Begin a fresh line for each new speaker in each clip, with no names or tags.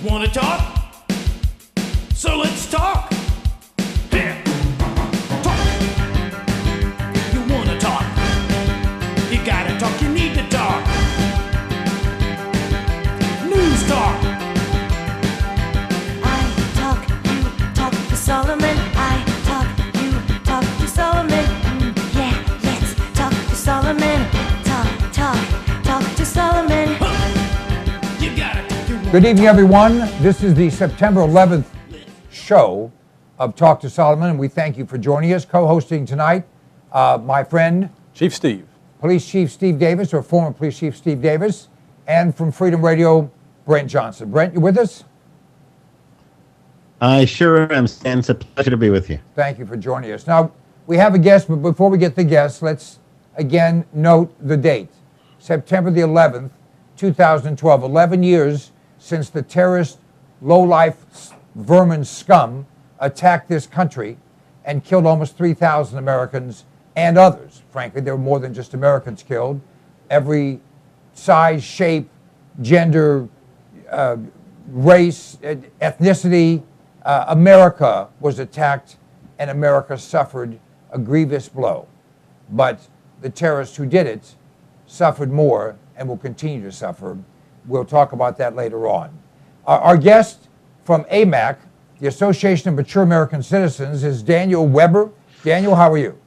Wanna talk? So let's talk. Here. Talk. You wanna talk? You gotta talk, you need to talk. News talk.
I talk, you talk to Solomon. I talk, you talk to Solomon. Yeah, let's talk to Solomon. Talk to Solomon.
You gotta talk.
Good evening, everyone. This is the September 11th show of Talk to Solomon, and we thank you for joining us. Co-hosting tonight, my friend,
Chief Steve.
Police Chief Steve Davis, or former Police Chief Steve Davis, and from Freedom Radio, Brent Johnson. Brent, you with us?
I sure am, Stan. It's a pleasure to be with you.
Thank you for joining us. Now, we have a guest, but before we get the guest, let's again note the date. September the 11th, 2012, 11 years since the terrorist, low-life vermin scum attacked this country and killed almost 3,000 Americans and others. Frankly, there were more than just Americans killed. Every size, shape, gender, race, ethnicity, America was attacked, and America suffered a grievous blow. But the terrorists who did it suffered more and will continue to suffer. We'll talk about that later on. Our guest from AMAC, the Association of Mature American Citizens, is Daniel Weber. Daniel, how are you?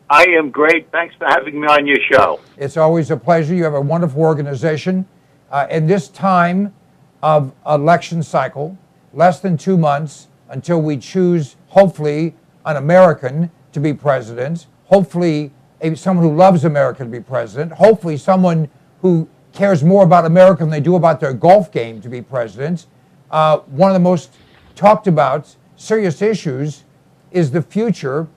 I am great. Thanks for having me on your show.
It's always a pleasure. You have a wonderful organization. In this time of election cycle, less than 2 months until we choose, hopefully, an American to be president, hopefully someone who loves America to be president, hopefully someone who cares more about America than they do about their golf game to be president. One of the most talked about serious issues is the future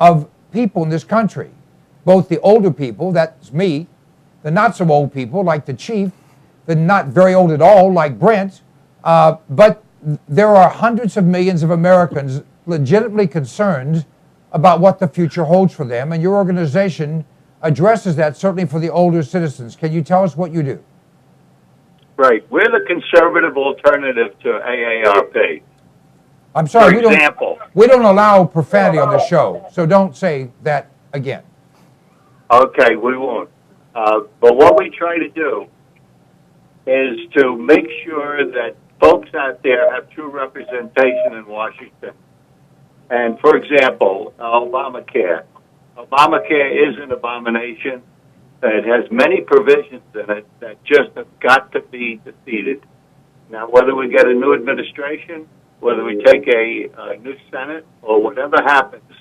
of people in this country, both the older people, that's me, the not so old people like the chief, the not very old at all like Brent, but there are hundreds of millions of Americans legitimately concerned about what the future holds for them, and your organization addresses that, certainly for the older citizens. Can you tell us what you do?
Right. We're the conservative alternative to AARP.
I'm sorry,
For example,
we don't allow profanity on the show, so don't say that again.
Okay, we won't. But what we try to do is to make sure that folks out there have true representation in Washington. And, for example, Obamacare. Obamacare is an abomination. It has many provisions in it that just have got to be defeated. Now, whether we get a new administration, whether we take a new Senate, or whatever happens,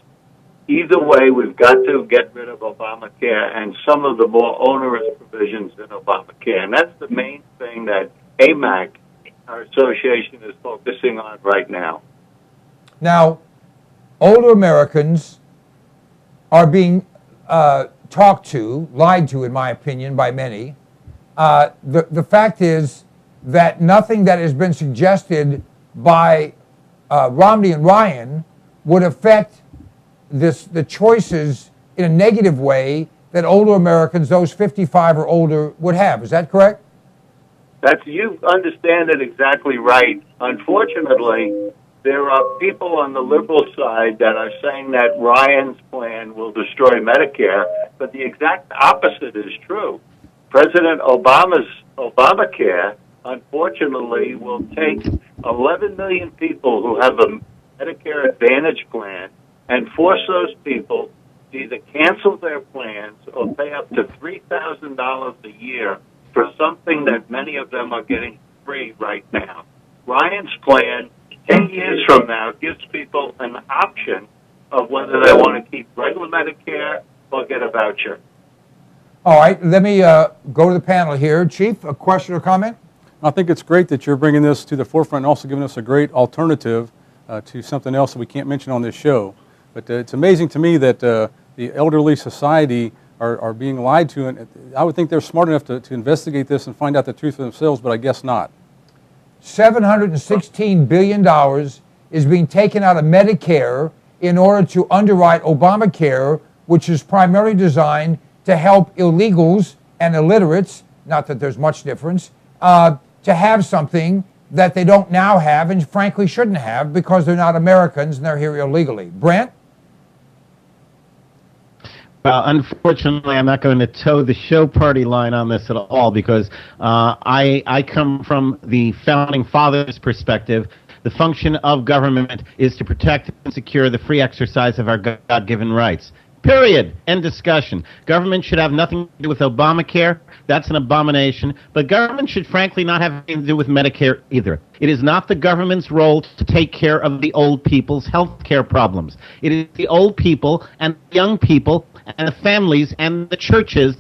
either way, we've got to get rid of Obamacare and some of the more onerous provisions in Obamacare. And that's the main thing that AMAC, our association, is focusing on right now.
Now, older Americans are being talked to, lied to, in my opinion, by many. The fact is that nothing that has been suggested by Romney and Ryan would affect the choices in a negative way that older Americans, those 55 or older, would have. Is that correct?
You understand it exactly right. Unfortunately, there are people on the liberal side that are saying that Ryan's plan will destroy Medicare, but the exact opposite is true. President Obama's Obamacare, unfortunately, will take 11 million people who have a Medicare Advantage plan and force those people to either cancel their plans or pay up to $3,000 a year for something that many of them are getting free right now. Ryan's plan, 10 years from now, gives people an option of whether they want to keep regular Medicare or get a voucher.
All right, let me go to the panel here. Chief, a question or comment?
I think it's great that you're bringing this to the forefront and also giving us a great alternative to something else that we can't mention on this show. But it's amazing to me that the elderly society are being lied to, and I would think they're smart enough to investigate this and find out the truth for themselves, but I guess not.
$716 billion is being taken out of Medicare in order to underwrite Obamacare, which is primarily designed to help illegals and illiterates, not that there's much difference, to have something that they don't now have and frankly shouldn't have because they're not Americans and they're here illegally. Brent?
Well, unfortunately, I'm not going to toe the show party line on this at all because I come from the founding fathers' perspective. The function of government is to protect and secure the free exercise of our God-given rights. Period. End discussion. Government should have nothing to do with Obamacare. That's an abomination. But government should frankly not have anything to do with Medicare either. It is not the government's role to take care of the old people's health care problems. It is the old people and the young people and the families and the churches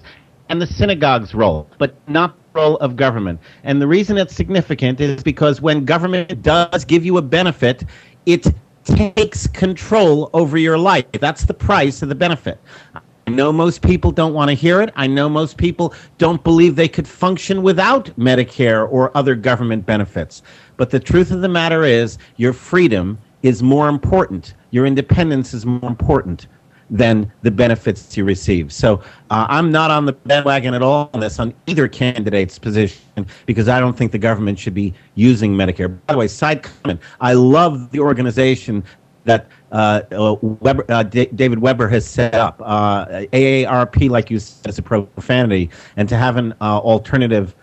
and the synagogue's role, but not the role of government. And the reason it's significant is because when government does give you a benefit, it takes control over your life. That's the price of the benefit. I know most people don't want to hear it. I know most people don't believe they could function without Medicare or other government benefits. But the truth of the matter is your freedom is more important. Your independence is more important than the benefits you receive. So I'm not on the bandwagon at all on this, on either candidate's position, because I don't think the government should be using Medicare. By the way, side comment, I love the organization that David Weber has set up. AARP, like you said, is a profanity, and to have an alternative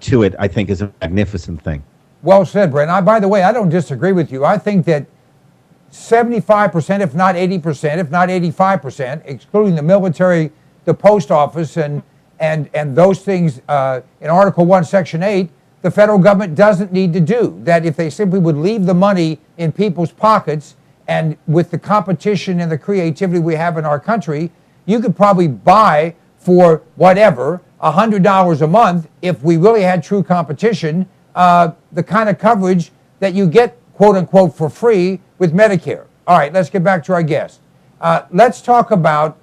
to it, I think, is a magnificent thing.
Well said, Brent. By the way, I don't disagree with you. I think that 75%, if not 80%, if not 85%, excluding the military, the post office, and those things in Article 1, Section 8, the federal government doesn't need to do. That if they simply would leave the money in people's pockets, and with the competition and the creativity we have in our country, you could probably buy for whatever, $100 a month, if we really had true competition, the kind of coverage that you get, quote unquote, for free with Medicare. All right, let's get back to our guest. Let's talk about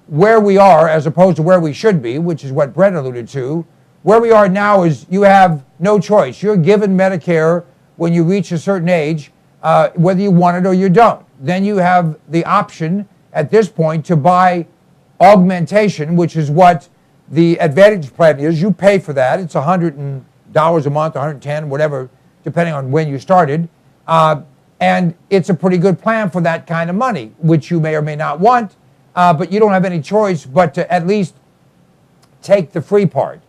where we are as opposed to where we should be, which is what Brent alluded to. Where we are now is you have no choice. You're given Medicare when you reach a certain age, whether you want it or you don't. Then you have the option at this point to buy augmentation, which is what the Advantage plan is. You pay for that. It's $100 a month, $110, whatever, depending on when you started. And it's a pretty good plan for that kind of money, which you may or may not want, but you don't have any choice but to at least take the free part.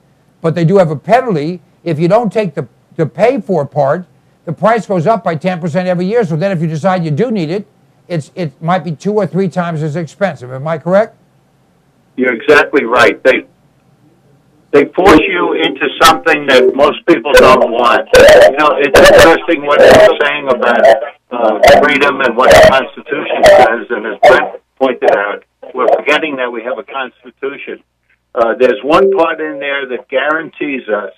But they do have a penalty. If you don't take the paid-for part, the price goes up by 10% every year. So then if you decide you do need it, it might be 2 or 3 times as expensive. Am I correct?
You're exactly right. They force you into something that most people don't want. You know, it's interesting what you're saying about freedom and what the Constitution says, and as Brent pointed out, we're forgetting that we have a Constitution. There's one part in there that guarantees us,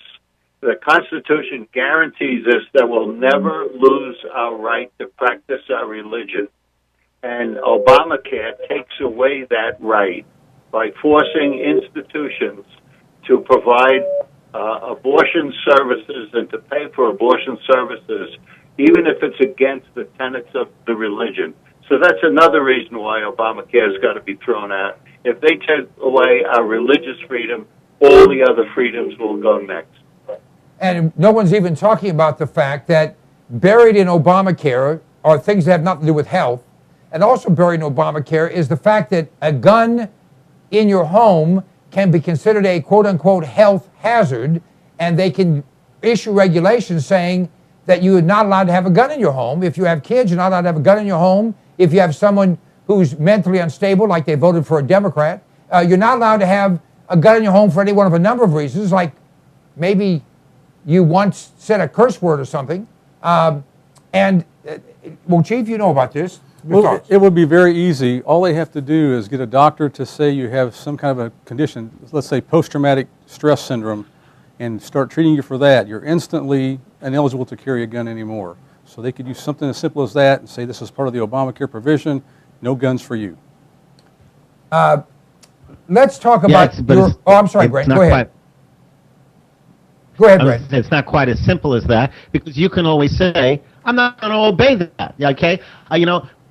the Constitution guarantees us that we'll never lose our right to practice our religion. And Obamacare takes away that right by forcing institutions to provide abortion services and to pay for abortion services, even if it's against the tenets of the religion. So that's another reason why Obamacare has got to be thrown out. If they take away our religious freedom, all the other freedoms will go next.
And no one's even talking about the fact that buried in Obamacare are things that have nothing to do with health. And also buried in Obamacare is the fact that a gun in your home can be considered a quote-unquote health hazard, and they can issue regulations saying that you are not allowed to have a gun in your home. If you have kids, you're not allowed to have a gun in your home. If you have someone who's mentally unstable, like they voted for a Democrat, you're not allowed to have a gun in your home for any one of a number of reasons, like maybe you once said a curse word or something. Well, Chief, you know about this.
Well, it would be very easy. All they have to do is get a doctor to say you have some kind of a condition, let's say post-traumatic stress syndrome, and start treating you for that. You're instantly ineligible to carry a gun anymore. So they could use something as simple as that and say this is part of the Obamacare provision, no guns for you.
Let's talk about I'm sorry, Brent. Go ahead. Go ahead, Brent.
It's not quite as simple as that, because you can always say, I'm not going to obey that, okay?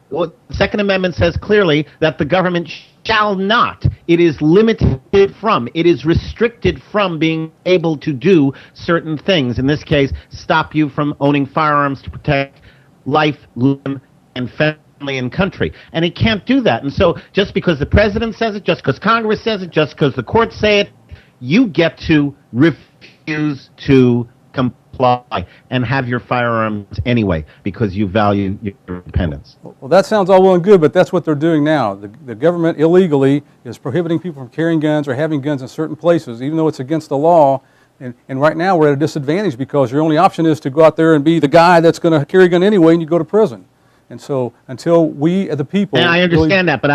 Well, the Second Amendment says clearly that the government shall not. It is limited from, it is restricted from being able to do certain things. In this case, stop you from owning firearms to protect life, limb, and family and country. And it can't do that. And so just because the president says it, just because Congress says it, just because the courts say it, you get to refuse to comply and have your firearms anyway because you value your independence.
Well, that sounds all well and good, but that's what they're doing now. The government illegally is prohibiting people from carrying guns or having guns in certain places, even though it's against the law. And right now we're at a disadvantage because your only option is to go out there and be the guy that's going to carry a gun anyway and you go to prison. And so until we, the people...
And I understand that, but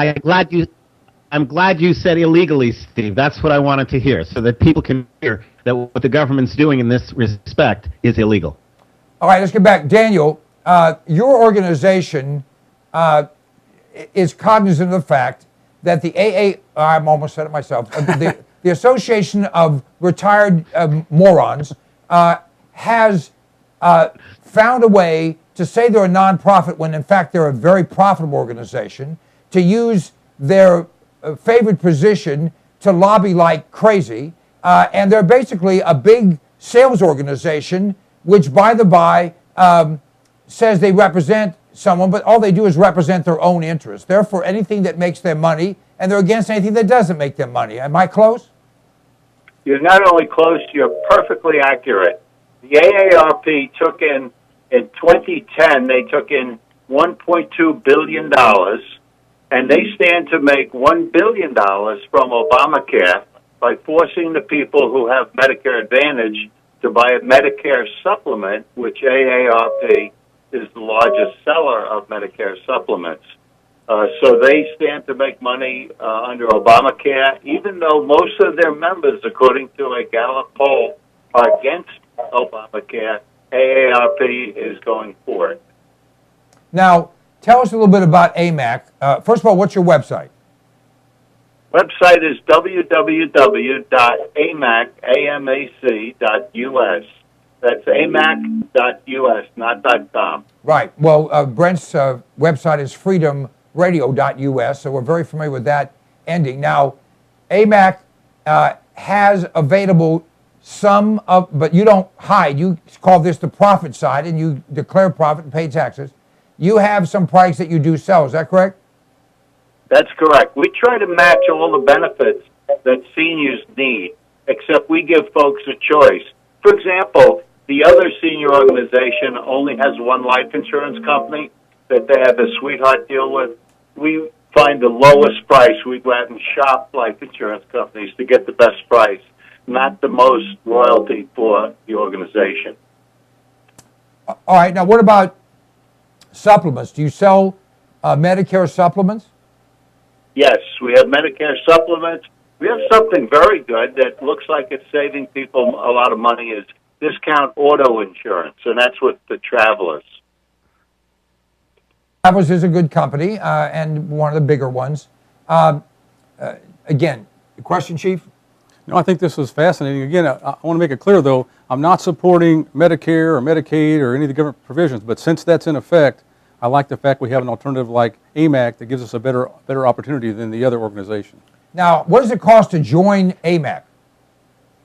I'm glad you said illegally, Steve. That's what I wanted to hear, so that people can hear that what the government's doing in this respect is illegal.
All right, let's get back. Daniel, your organization is cognizant of the fact that the I'm almost said it myself, the Association of Retired Morons has found a way to say they're a nonprofit when in fact they're a very profitable organization, to use their favored position to lobby like crazy, and they're basically a big sales organization, which by the by says they represent someone, but all they do is represent their own interests. Therefore, anything that makes them money, and they're against anything that doesn't make them money. Am I close?
You're not only close, you're perfectly accurate. The AARP took in 2010, they took in $1.2 billion, and they stand to make $1 billion from Obamacare by forcing the people who have Medicare Advantage to buy a Medicare supplement, which AARP is the largest seller of Medicare supplements. So they stand to make money under Obamacare, even though most of their members, according to a Gallup poll, are against Obamacare. AARP is going for it.
Now, tell us a little bit about AMAC. First of all, what's your website?
Website is www.amac.us. That's amac.us, not .com.
Right. Well, Brent's website is freedomradio.us, so we're very familiar with that ending. Now, AMAC has available some of, but you don't hide. You call this the profit side, and you declare profit and pay taxes. You have some products that you do sell. Is that correct?
That's correct. We try to match all the benefits that seniors need, except we give folks a choice. For example, the other senior organization only has one life insurance company that they have a sweetheart deal with. We find the lowest price. We go out and shop life insurance companies to get the best price, not the most royalty for the organization.
All right. Now, what about supplements? Do you sell Medicare supplements?
Yes, we have Medicare supplements. We have something very good that looks like it's saving people a lot of money is discount auto insurance, and that's with the Travelers.
Travelers is a good company and one of the bigger ones. Again, question, Chief?
No, I think this is fascinating. Again, I want to make it clear, though, I'm not supporting Medicare or Medicaid or any of the government provisions, but since that's in effect, I like the fact we have an alternative like AMAC that gives us a better opportunity than the other organization.
Now, what does it cost to join AMAC?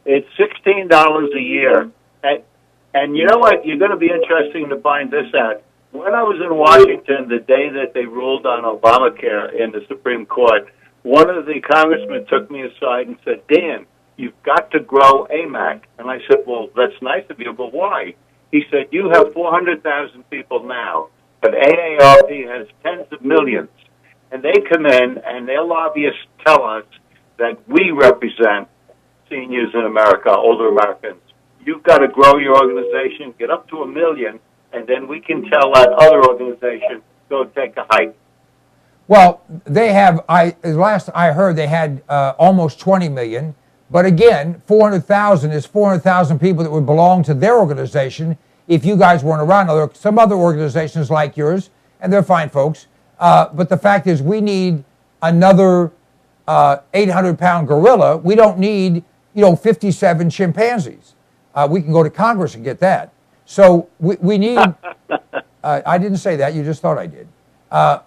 It's $16 a year. And you know what? You're going to be interesting to find this out. When I was in Washington the day that they ruled on Obamacare in the Supreme Court, one of the congressmen took me aside and said, Dan, you've got to grow AMAC. And I said, well, that's nice of you, but why? He said, you have 400,000 people now, but AARP has tens of millions. And they come in and their lobbyists tell us that we represent seniors in America, older Americans. You've got to grow your organization, get up to 1 million, and then we can tell that other organization, go take a hike.
Well, they have, last I heard, they had almost 20 million. But again, 400,000 is 400,000 people that would belong to their organization if you guys weren't around. Now, there are some other organizations like yours, and they're fine folks. But the fact is we need another 800-pound gorilla. We don't need, 57 chimpanzees. We can go to Congress and get that. So we need, I didn't say that, you just thought I did.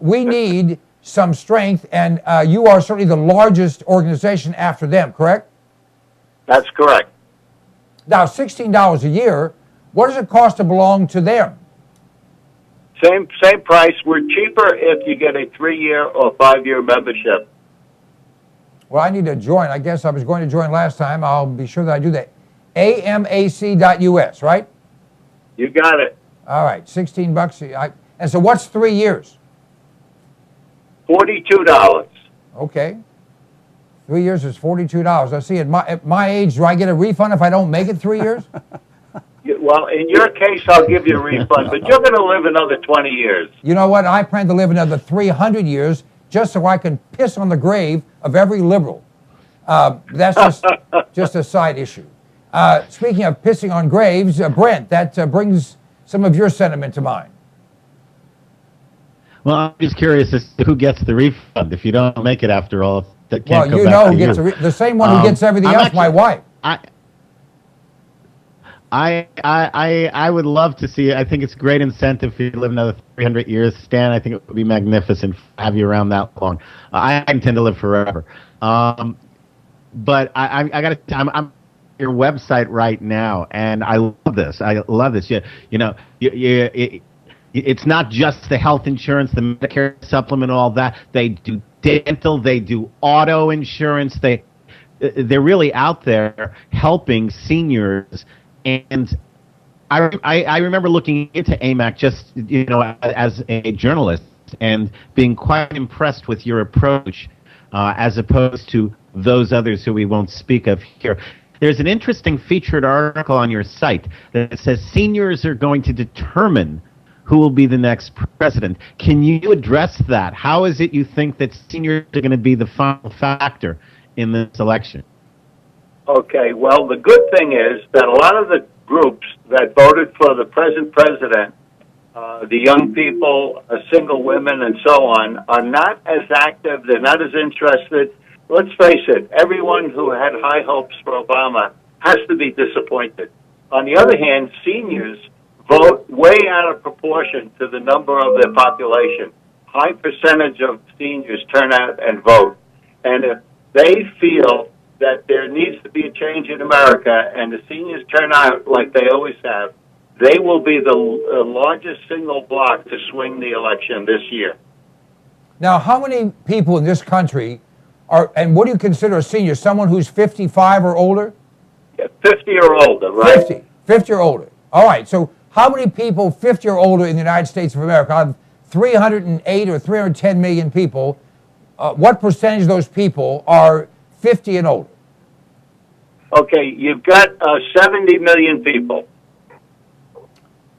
We need some strength, and you are certainly the largest organization after them, correct?
That's correct.
Now, $16 a year, what does it cost to belong to them?
Same price. We're cheaper if you get a 3-year or 5-year membership.
Well, I need to join. I guess I was going to join last time. I'll be sure that I do that. AMAC.us, right?
You got it.
All right, 16 bucks. And so what's 3 years?
$42.
Okay. 3 years is $42. I see, at my age, do I get a refund if I don't make it 3 years?
Well, in your case, I'll give you a refund, but you're going to live another 20 years.
You know what? I plan to live another 300 years just so I can piss on the grave of every liberal. That's just a side issue. Speaking of pissing on graves, Brent, that brings some of your sentiment to mind.
Well, I'm just curious as to who gets the refund if you don't make it after all. That can't
Well,
go
you
back
know
to
who gets the same one who gets everything else, my wife.
I would love to see it. I think it's a great incentive for you to live another 300 years. Stan, I think it would be magnificent to have you around that long. I intend to live forever. But I got to. I'm on your website right now, and I love this. It's not just the health insurance, the Medicare supplement, all that. They do dental, they do auto insurance. They're really out there helping seniors. And I remember looking into AMAC just as a journalist and being quite impressed with your approach as opposed to those others who we won't speak of here. There's an interesting featured article on your site that says seniors are going to determine who will be the next president. Can you address that? How is it you think that seniors are going to be the final factor in this election?
Okay, well, the good thing is that a lot of the groups that voted for the present president, the young people, single women, and so on, are not as active. They're not as interested. Let's face it, everyone who had high hopes for Obama has to be disappointed. On the other hand, seniors vote way out of proportion to the number of their population. High percentage of seniors turn out and vote. And if they feel that there needs to be a change in America and the seniors turn out like they always have, they will be the largest single bloc to swing the election this year.
Now, how many people in this country are, and what do you consider a senior? Someone who's 55 or older?
50 or older, right?
50 or older. All right, so how many people 50 or older in the United States of America? Out of 308 or 310 million people, what percentage of those people are 50 and older?
Okay, you've got 70 million people.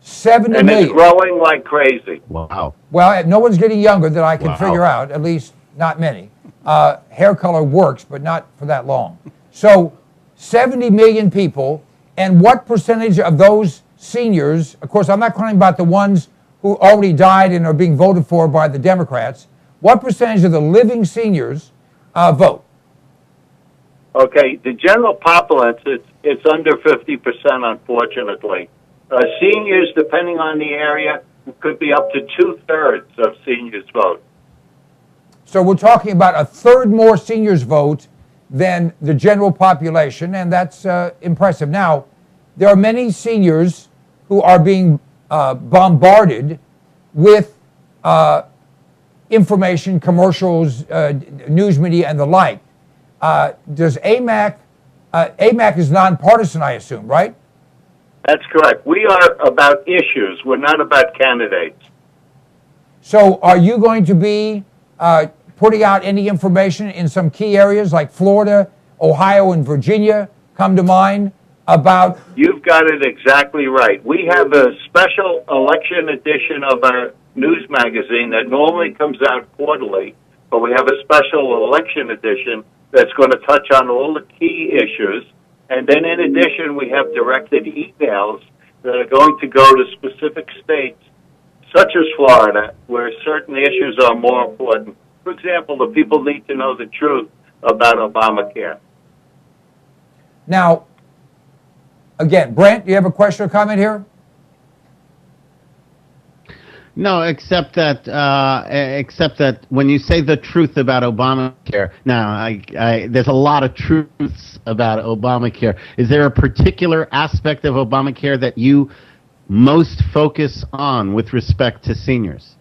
70
and
million.
It's growing like crazy.
Wow.
Well, no one's getting younger that I can figure out, at least not many. Hair color works, but not for that long. So 70 million people, and what percentage of those seniors, of course, I'm not talking about the ones who already died and are being voted for by the Democrats, what percentage of the living seniors vote?
Okay, the general populace, it's under 50%, unfortunately. Seniors, depending on the area, could be up to 2/3 of seniors vote.
So we're talking about a third more seniors vote than the general population, and that's impressive. Now, there are many seniors who are being bombarded with information, commercials, news media, and the like. Does AMAC, AMAC is nonpartisan, I assume, right?
That's correct. We are about issues. We're not about candidates.
So are you going to be putting out any information in some key areas like Florida, Ohio, and Virginia come to mind about?
You've got it exactly right. We have a special election edition of our news magazine that normally comes out quarterly, but we have a special election edition that's going to touch on all the key issues. And then in addition, we have directed emails that are going to go to specific states, such as Florida, where certain issues are more important. For example, the people need to know the truth about Obamacare.
Now, again, Brent, do you have a question or comment here?
No, except that when you say the truth about Obamacare, now there's a lot of truths about Obamacare. Is there a particular aspect of Obamacare that you most focus on with respect to seniors?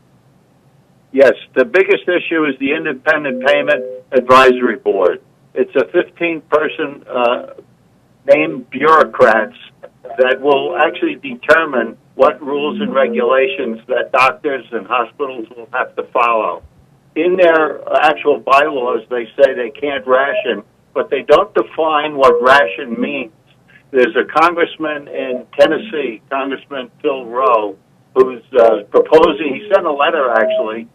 Yes, the biggest issue is the Independent Payment Advisory Board. It's a 15-person named bureaucrats that will actually determine what rules and regulations that doctors and hospitals will have to follow. In their actual bylaws, they say they can't ration, but they don't define what ration means. There's a congressman in Tennessee, Congressman Phil Rowe, who's proposing, he sent a letter actually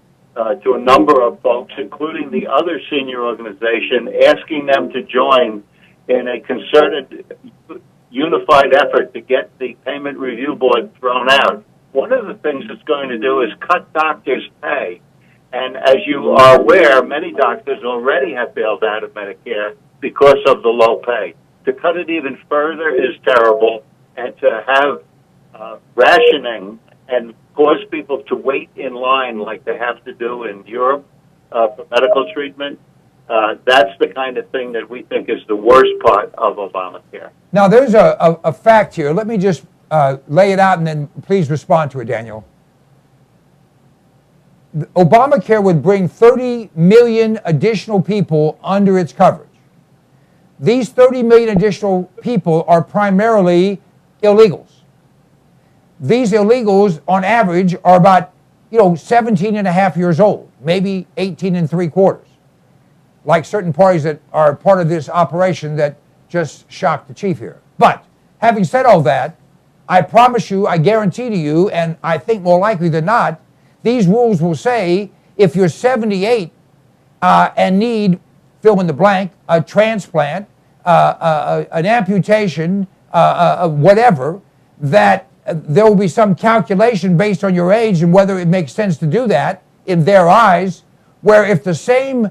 to a number of folks, including the other senior organization, asking them to join in a concerted, unified effort to get the Payment Review Board thrown out. One of the things it's going to do is cut doctors' pay. And as you are aware, many doctors already have bailed out of Medicare because of the low pay. To cut it even further is terrible, and to have rationing and cause people to wait in line like they have to do in Europe for medical treatment, that's the kind of thing that we think is the worst part of Obamacare.
Now, there's a fact here. Let me just lay it out and then please respond to it, Daniel. Obamacare would bring 30 million additional people under its coverage. These 30 million additional people are primarily illegals. These illegals, on average, are about 17 and a half years old, maybe 18 and 3/4. Like certain parties that are part of this operation that just shocked the chief here. But having said all that, I promise you, I guarantee to you, and I think more likely than not, these rules will say if you're 78 and need, fill in the blank, a transplant, an amputation, whatever, that there will be some calculation based on your age and whether it makes sense to do that in their eyes, where if the same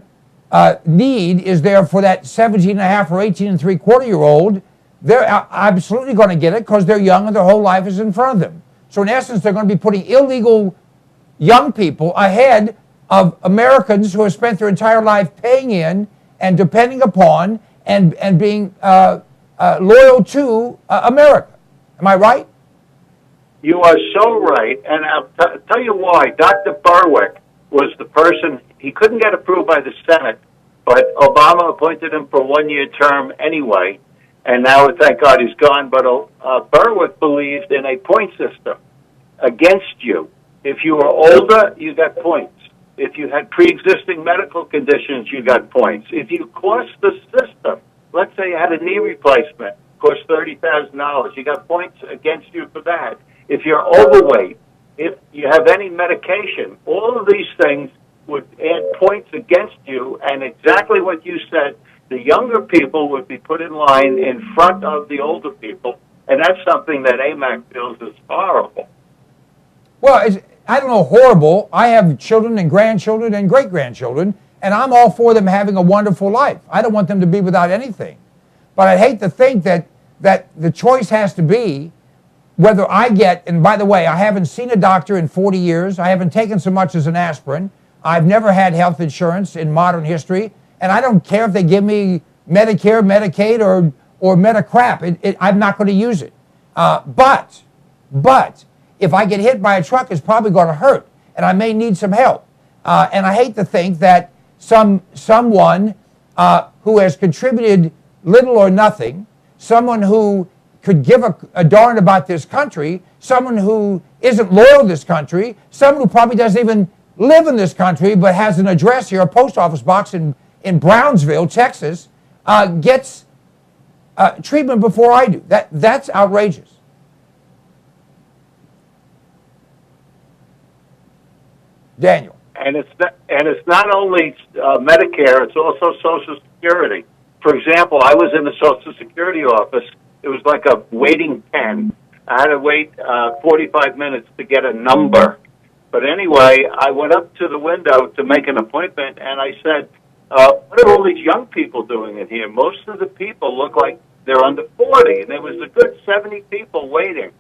need is there for that 17 and a half or 18 and 3/4-year-old, they're absolutely going to get it because they're young and their whole life is in front of them. So in essence, they're going to be putting illegal young people ahead of Americans who have spent their entire life paying in and depending upon and being loyal to America. Am I right?
You are so right, and I'll tell you why. Dr. Berwick was the person, he couldn't get approved by the Senate, but Obama appointed him for a one-year term anyway, and now, thank God, he's gone. But Berwick believed in a point system against you. If you were older, you got points. If you had pre-existing medical conditions, you got points. If you cost the system, let's say you had a knee replacement, cost $30,000, you got points against you for that. If you're overweight, if you have any medication, all of these things would add points against you, and exactly what you said, the younger people would be put in line in front of the older people, and that's something that AMAC feels is horrible.
Well, I don't know, horrible. I have children and grandchildren and great-grandchildren, and I'm all for them having a wonderful life. I don't want them to be without anything. But I'd hate to think that the choice has to be whether I get, and by the way, I haven't seen a doctor in 40 years. I haven't taken so much as an aspirin. I've never had health insurance in modern history, and I don't care if they give me Medicare, Medicaid, or Medicrap. I'm not going to use it. But if I get hit by a truck, it's probably going to hurt, and I may need some help. And I hate to think that someone who has contributed little or nothing, someone who could give a darn about this country, someone who isn't loyal to this country, someone who probably doesn't even live in this country but has an address here, a post office box in Brownsville, Texas, gets treatment before I do. That's outrageous. Daniel.
And it's not only Medicare; it's also Social Security. For example, I was in the Social Security office. It was like a waiting pen. I had to wait 45 minutes to get a number. But anyway, I went up to the window to make an appointment, and I said, what are all these young people doing in here? Most of the people look like they're under 40, and there was a good 70 people waiting.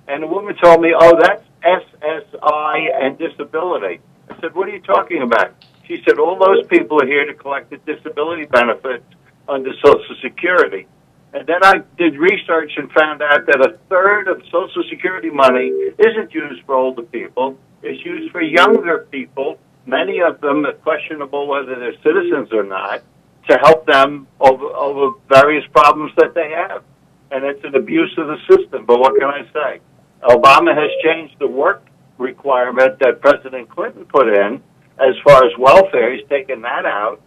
And the woman told me, oh, that's SSI and disability. I said, what are you talking about? She said, all those people are here to collect the disability benefits under Social Security. And then I did research and found out that a third of Social Security money isn't used for older people. It's used for younger people. Many of them are questionable whether they're citizens or not, to help them over various problems that they have. And it's an abuse of the system. But what can I say? Obama has changed the work requirement that President Clinton put in as far as welfare. He's taken that out.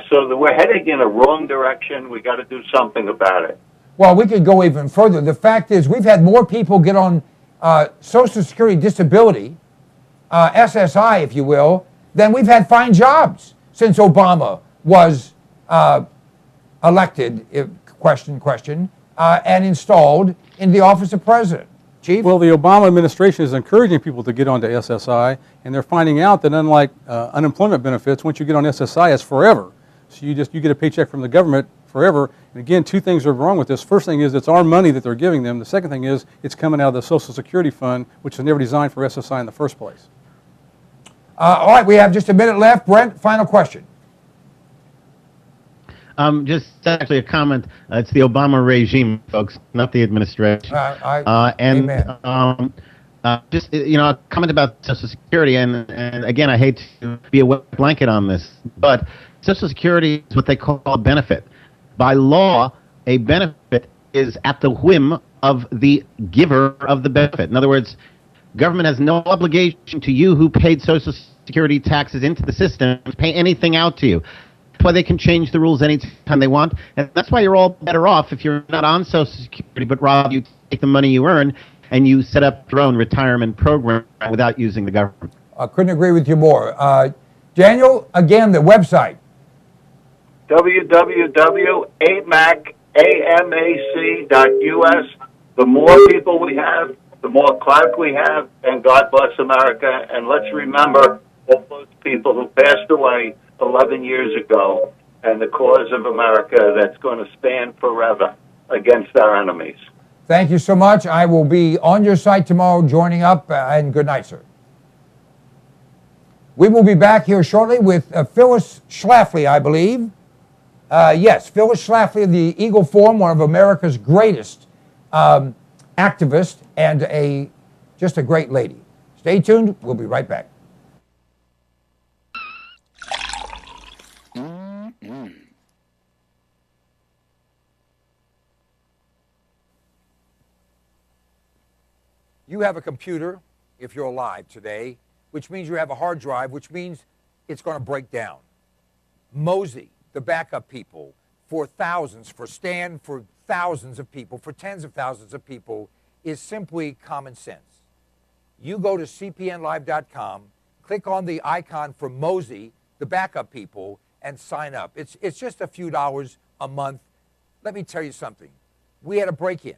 So that we're heading in a wrong direction. We got to do something about it.
Well, we could go even further. The fact is, we've had more people get on Social Security disability, SSI, if you will, than we've had find jobs since Obama was elected, and installed in the office of president. Chief?
Well, the Obama administration is encouraging people to get onto SSI, and they're finding out that unlike unemployment benefits, once you get on SSI, it's forever. So you get a paycheck from the government forever. And again, two things are wrong with this. First thing is it's our money that they're giving them. The second thing is it's coming out of the Social Security Fund, which was never designed for SSI in the first place.
All right, we have just a minute left. Brent, final question.
Just actually a comment. It's the Obama regime, folks, not the administration.
Amen.
Just a comment about Social Security, and again, I hate to be a wet blanket on this, but Social Security is what they call a benefit. By law, a benefit is at the whim of the giver of the benefit. In other words, government has no obligation to you who paid Social Security taxes into the system to pay anything out to you. That's why they can change the rules anytime they want, and that's why you're all better off if you're not on Social Security, but rather you take the money you earn and you set up your own retirement program without using the government.
I couldn't agree with you more. Daniel, again, the website.
www.amac.us. The more people we have, the more clout we have, and God bless America. And let's remember all those people who passed away 11 years ago, and the cause of America that's going to stand forever against our enemies.
Thank you so much. I will be on your site tomorrow joining up, and good night, sir. We will be back here shortly with Phyllis Schlafly, I believe. Yes, Phyllis Schlafly of the Eagle Forum, one of America's greatest activists, and just a great lady. Stay tuned. We'll be right back. You have a computer, if you're alive today, which means you have a hard drive, which means it's going to break down. Mosey, the backup people, for thousands, for Stan, for thousands of people, for tens of thousands of people, is simply common sense. You go to cpnlive.com, click on the icon for Mosey, the backup people, and sign up. It's just a few dollars a month. Let me tell you something. We had a break-in.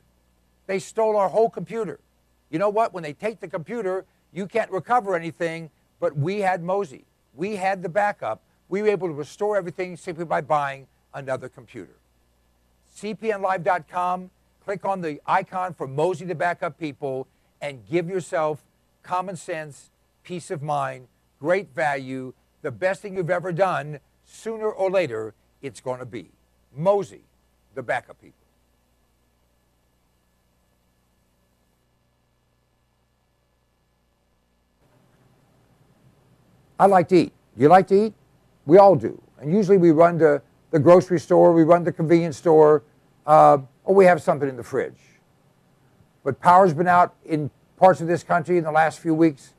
They stole our whole computer. You know what? When they take the computer, you can't recover anything, but we had Mosey. We had the backup. We were able to restore everything simply by buying another computer. cpnlive.com, click on the icon for Mosey, the backup people, and give yourself common sense, peace of mind, great value, the best thing you've ever done. Sooner or later, it's going to be Mosey, the backup people. I like to eat. You like to eat? We all do. And usually we run to the grocery store, we run to the convenience store, or we have something in the fridge. But power's been out in parts of this country in the last few weeks.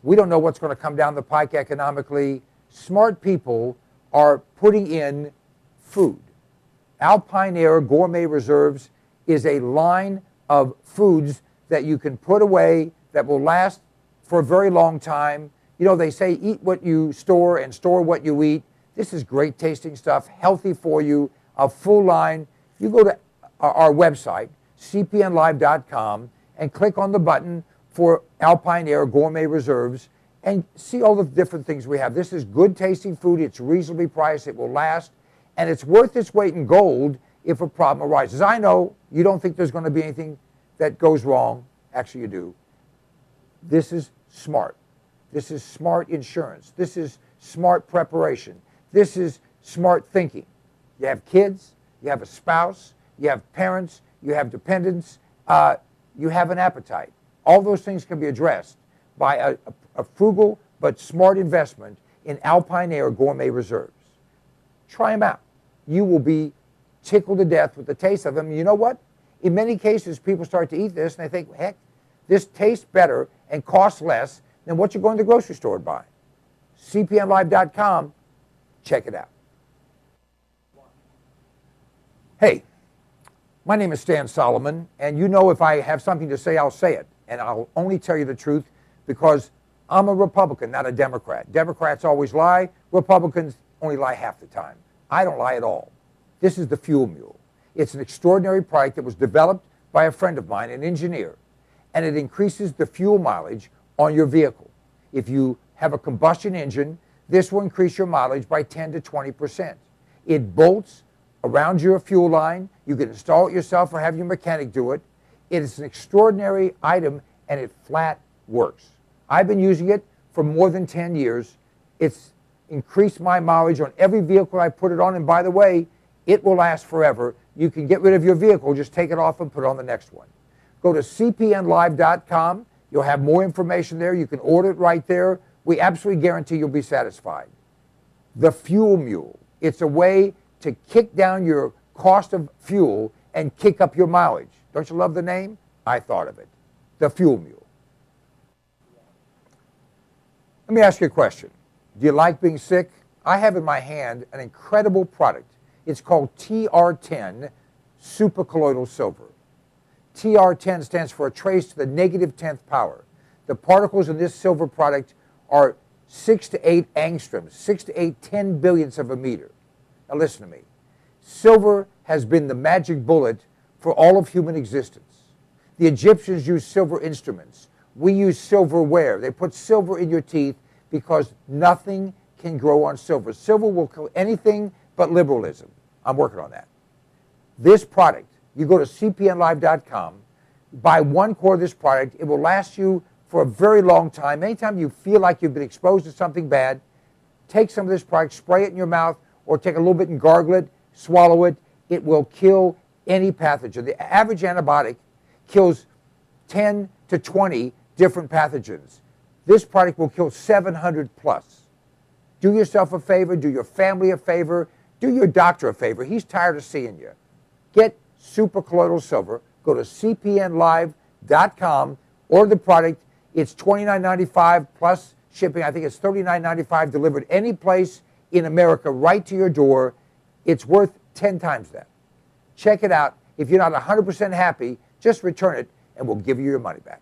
We don't know what's going to come down the pike economically. Smart people are putting in food. Alpine Air Gourmet Reserves is a line of foods that you can put away that will last for a very long time. You know, they say eat what you store and store what you eat. This is great tasting stuff, healthy for you, a full line. You go to our website, cpnlive.com, and click on the button for Alpine Air Gourmet Reserves and see all the different things we have. This is good tasting food. It's reasonably priced. It will last. And it's worth its weight in gold if a problem arises. I know you don't think there's going to be anything that goes wrong. Actually, you do. This is smart. This is smart insurance. This is smart preparation. This is smart thinking. You have kids, you have a spouse, you have parents, you have dependents, you have an appetite. All those things can be addressed by a frugal but smart investment in Alpine Air Gourmet Reserves. Try them out. You will be tickled to death with the taste of them. You know what? In many cases, people start to eat this and they think, heck, this tastes better and costs less than what you're going to the grocery store to buy. CPNLive.com, check it out. Hey, my name is Stan Solomon, and you know if I have something to say, I'll say it. And I'll only tell you the truth because I'm a Republican, not a Democrat. Democrats always lie. Republicans only lie half the time. I don't lie at all. This is the Fuel Mule. It's an extraordinary product that was developed by a friend of mine, an engineer, and it increases the fuel mileage on your vehicle. If you have a combustion engine, this will increase your mileage by 10 to 20%. It bolts around your fuel line. You can install it yourself or have your mechanic do it. It is an extraordinary item, and it flat works. I've been using it for more than 10 years. It's increased my mileage on every vehicle I put it on, and by the way, it will last forever. You can get rid of your vehicle, just take it off and put on the next one. Go to cpnlive.com. You'll have more information there. You can order it right there. We absolutely guarantee you'll be satisfied. The Fuel Mule. It's a way to kick down your cost of fuel and kick up your mileage. Don't you love the name? I thought of it. The Fuel Mule. Let me ask you a question. Do you like being sick? I have in my hand an incredible product. It's called TR10 Supercolloidal Silver. TR10 stands for a trace to the negative 10th power. The particles in this silver product are 6 to 8 angstroms, 6 to 8 10 billionths of a meter. Now listen to me. Silver has been the magic bullet for all of human existence. The Egyptians used silver instruments. We use silverware. They put silver in your teeth because nothing can grow on silver. Silver will kill anything but liberalism. I'm working on that. This product, you go to cpnlive.com, buy 1 quart of this product. It will last you for a very long time. Anytime you feel like you've been exposed to something bad, take some of this product, spray it in your mouth, or take a little bit and gargle it, swallow it. It will kill any pathogen. The average antibiotic kills 10 to 20 different pathogens. This product will kill 700 plus. Do yourself a favor, do your family a favor, do your doctor a favor. He's tired of seeing you. Get Supercolloidal Silver. Go to cpnlive.com, order the product. It's $29.95 plus shipping. I think it's $39.95 delivered any place in America right to your door. It's worth 10 times that. Check it out. If you're not 100% happy, just return it and we'll give you your money back.